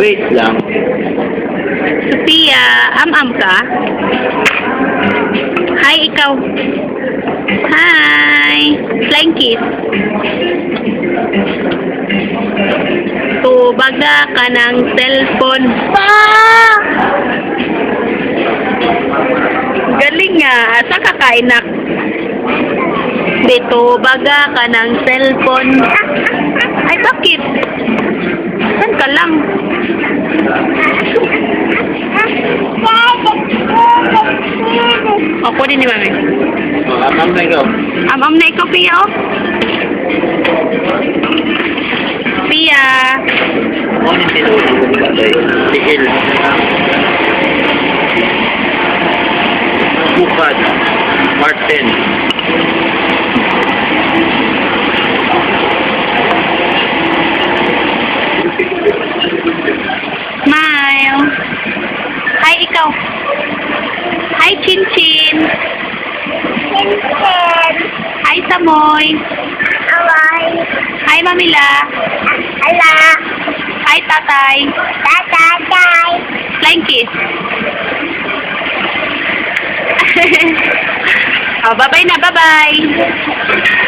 Wait lang. Sophia, am-am ka? Hi, ikaw. Hi. Flying kiss. Tubaga ka ng cellphone. Pa! Galing nga. Asa ka kainak? Dito, baga ka ng cellphone. Ay, bakit? Saan ka lang? O, kunin ni Mami. Am na ikaw. Am-am na ikaw, Pia, oh. Pia. Ano yung tinulong ko ba tayo? Tigil. Bukad. Martin. Smile. Hi, ikaw. Hi, Chin-Chin. Chin-chin. Hi, Samoy. Away. Hi, Mamila. Ala. Hi, Tatay. Tatay. Flying kiss. Oh, bye-bye na, bye-bye.